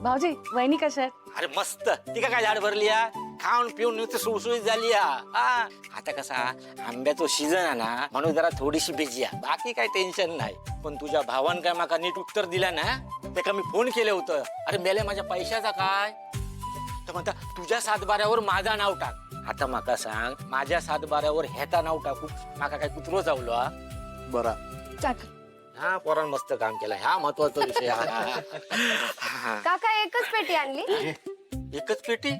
भाऊजी वहिनी कशा आहेत? अरे मस्त ती काय झाड भरली खाऊन पिऊन नुसतं सुळसुळीत झाली आता कसा आंब्याचं सीझन आहे ना म्हणून जरा थोडीशी बिझी आहे बाकी काही टेन्शन नाही पण तुझ्या भावान काय माका नीट उत्तर दिलं ना ते का मी फोन केलं होतं अरे मेले माझ्या पैशाचा काय तर म्हणता तुझ्या सातबाऱ्यावर माझा नाव टाक आता माका सांग माझ्या सातबाऱ्यावर ह्याचा नाव टाकू माका काय कुत्रो चावलो बरा हा पोरान मस्त काम केलं हा महत्वाचा विषय काका एकच पेटी आणली एकच पेटी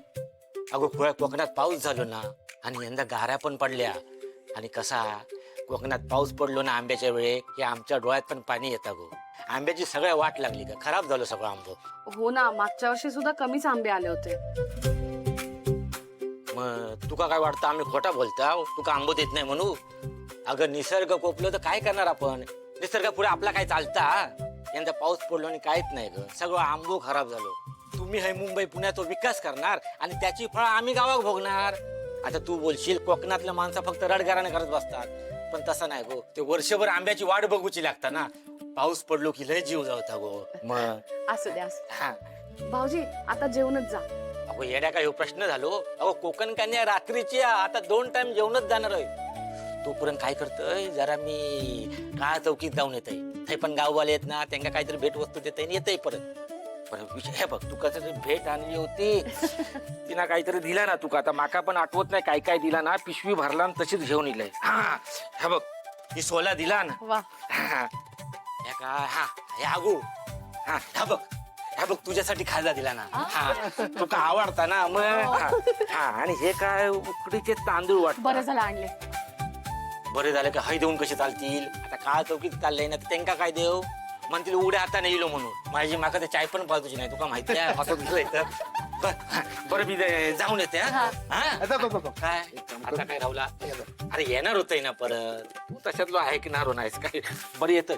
अगो खुळ्या कोकणात पाऊस झालो ना आणि यंदा गाऱ्या पण पडल्या आणि कसा कोकणात पाऊस पडलो ना आंब्याच्या वेळे की आमच्या डोळ्यात पण पाणी येतं गो आंब्याची सगळ्या वाट लागली का खराब झालं सगळं आंबं हो ना मागच्या वर्षी सुद्धा कमीच आंबे आले होते. मग तुका काय वाटतं आम्ही खोटा बोलता तुका आंबो देत नाही म्हणू अगं निसर्ग कोपलो तर काय करणार आपण निसर्ग पुढे आपला काय चालता यंदा पाऊस पडलो आणि काहीच नाही ग सगळं आंबो खराब झालो तुम्ही हे मुंबई पुण्याचा विकास करणार आणि त्याची फळं आम्ही गावात भोगणार आता तू बोलशील कोकणातल्या माणसं फक्त रडगाराने करत बसतात पण तसं नाही गो ते वर्षभर आंब्याची वाट बघूची लागता ना पाऊस पडलो की लय जीव जावता गो मग असू द्या हा भाऊजी आता जेवणच जा. अगो येड्या काय प्रश्न झालो अगो कोकण कन्या रात्रीची आता 2 टाइम जेवणच जाणार आहे तोपर्यंत काय करतोय जरा मी काळा चौकीत जाऊन येतय ते पण गाववाले आहेत ना त्यांना काहीतरी भेट वस्तू देतय येतय परत विषय हे बघ तू कसं भेट आणली होती तिनं काहीतरी दिला ना तुका आता माका पण आठवत नाही काय काय दिला ना पिशवी भरला आणि तशीच घेऊन इलय हा हे बघ ही सोला दिला ना वा हे आगू हा बघ तुझ्यासाठी खाजा दिला ना हा तुका आवडता ना मग हा आणि हे काय उकडीचे तांदूळ वाटत बरं झालं आणले. बरे झाले का हय देऊन कसे चालतील आता काळ चौकीत चाललंय ना त्यांना काय देव म्हणतील उड्या आता नाही येलो म्हणून माझी माका ते चाय पण पाहतोची नाही तुका माहिती आहे असं दिसलंय तर बरं मी जाऊन येते काय आता काय राहुला अरे येणार होतय ना परत तू तशातलो ऐकणार नाहीस काय बरं येत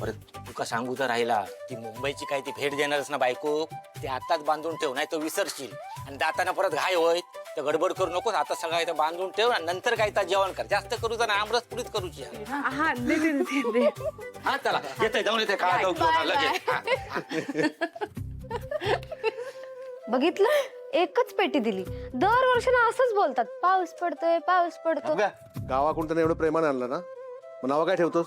परत तुका सांगू तर राहिला ती मुंबईची काय ती भेट देणारच ना बायको ते आताच बांधून ठेव नाही तो विसरशील आणि जाताना परत घाय होय तर गडबड करू नकोस आता सगळं इथं बांधून ठेव आणि नंतर काय तर जेवण कर जास्त करू ना आमरस पुढीच करूची हा दे. हा चला येते जाऊन येते काय लगेच बघितलं एकच पेटी दिली दरवर्षी ना असंच बोलतात पाऊस पडतोय पाऊस पडतो गावाकडून त्यांना एवढं प्रेमाने आणलं ना मग नाव काय ठेवतोस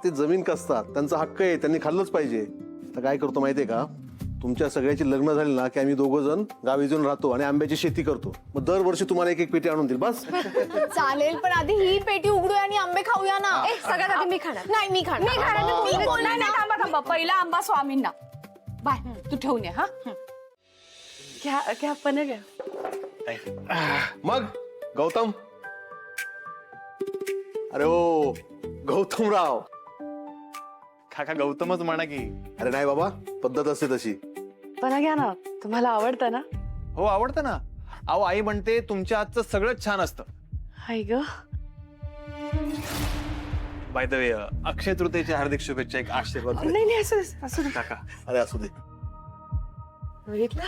ते जमीन कसतात त्यांचा हक्क आहे त्यांनी खाल्लंच पाहिजे तर काय करतो माहितीये का तुमच्या सगळ्याची लग्न झाली ना की आम्ही 2 जण गावी जाऊन राहतो आणि आंब्याची शेती करतो मग दरवर्षी तुम्हाला एक पेटी आणून देईल बस चालेल पण आधी ही पेटी उघडूया आणि आंबे खाऊया ना सगळ्यात आधी मी खाणार नाही मी खाणार मी बोलणार नाही. थांबा पहिला आंबा स्वामींना बाय तू ठेवून ये. हा घ्या पण घ्या. मग गौतम अरे ओ गौतमराव काका गौतमच म्हणा की. अरे नाही बाबा पद्धत असते तशी पण घ्या ना तुम्हाला आवडतं ना. हो आवडतं ना. अहो आई म्हणते तुमच्या हातचं सगळंच छान असतं. हाय ग बाय द वे अक्षय तृतीयेच्या हार्दिक शुभेच्छा. एक आशीर्वाद नाही असू दे काका. अरे असू दे बघितलं.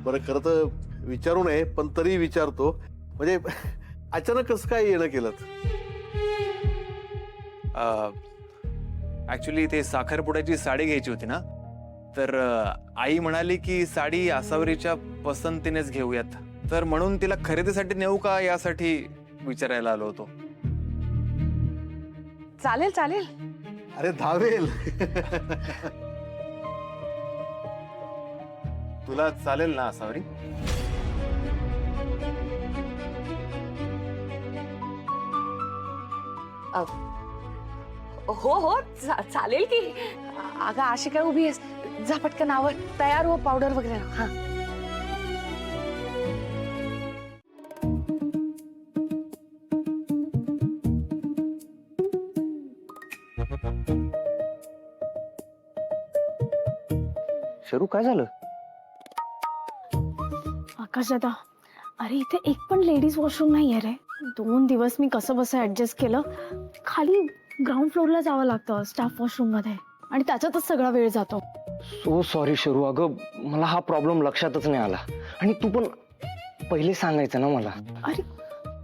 बरं खरं तर विचारू नये पण तरी विचारतो म्हणजे अचानक कसं काय येणं केलं ऍक्च्युली ते साखरपुड्याची साडी घ्यायची होती ना तर आई म्हणाली की साडी आसावरीच्या पसंतीनेच घेऊयात तर म्हणून तिला खरेदीसाठी नेऊ का यासाठी विचारायला आलो होतो. चालेल अरे धावेल तुला चालेल ना आसावरी. हो चालेल की. अगं अशी काय उभी आहेस जा पटकन आवर तयार हो पावडर वगैरे हा. शरू काय झालं आकाश दादा अरे इथे एक पण लेडीज वॉशरूम नाहीये रे. 2 दिवस मी कसं बसं ऍडजस्ट केलं खाली ग्राउंड फ्लोअरला जावं लागतं स्टाफ वॉशरूम मध्ये आणि त्याच्यातच सगळा वेळ जातो. सो सॉरी शरू अगं मला हा प्रॉब्लेम लक्षातच नाही आला आणि तू पण पहिले सांगायचं ना मला. अरे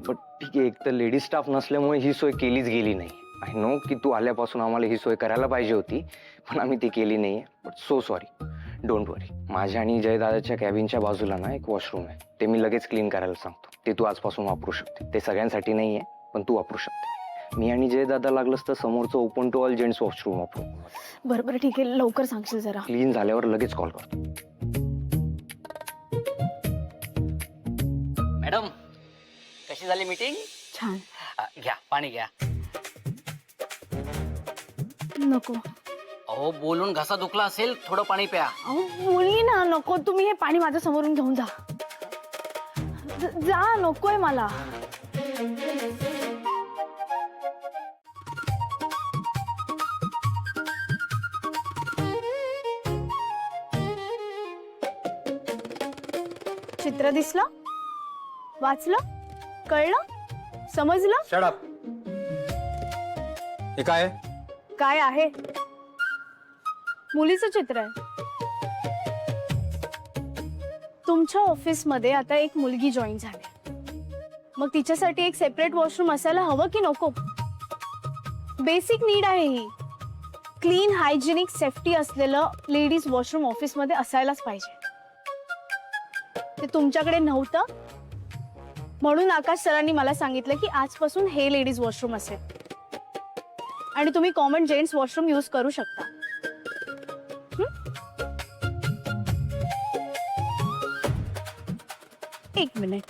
बट ठीक आहे एक तर लेडीज स्टाफ नसल्यामुळे ही सोय केलीच गेली नाही. आय नो की तू आल्यापासून आम्हाला ही सोय करायला पाहिजे होती पण आम्ही ती केली नाही बट सो सॉरी. डोंट वरी, माझ्या आणि जयदादाच्या कॅबिनच्या बाजूला ना एक वॉशरूम आहे, ते मी लगेच क्लीन करायला सांगतो. ते तू आजपासून वापरू शकते. ते सगळ्यांसाठी नाही आहे, पण तू वापरू शकते. मी आणि जयदादा लागलंच तर समोरचं open to all gents washroom वापरू. बरं बरं ठीक आहे, लवकर सांगशील जरा. क्लीन झाल्यावर लगेच कॉल करतो. मॅडम कशी झाली मीटिंग? छान. घ्या पाणी घ्या. नको. अहो बोलून घसा दुखला असेल, थोडं पाणी प्या. अहो बोलली ना नको. तुम्ही हे पाणी माझ्या समोरून घेऊन जा. जा, नकोय मला. चित्र दिसलं, वाचलं, कळलं, समजलं? Shut up. हे काय आहे? काय आहे? मुलीचं चित्र आहे. तुमच्या ऑफिसमध्ये आता एक मुलगी जॉईन झाली, मग तिच्यासाठी एक सेपरेट वॉशरूम असायला हवं की नको? बेसिक नीड आहे ही. क्लीन, हायजिनिक, सेफ्टी असलेलं लेडीज वॉशरूम ऑफिसमध्ये असायलाच पाहिजे. ते तुमच्याकडे नव्हतं, म्हणून आकाश सरांनी मला सांगितलं की आजपासून हे लेडीज वॉशरूम असेल आणि तुम्ही कॉमन जेंट्स वॉशरूम यूज करू शकता. एक मिनिट.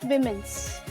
विमेन्स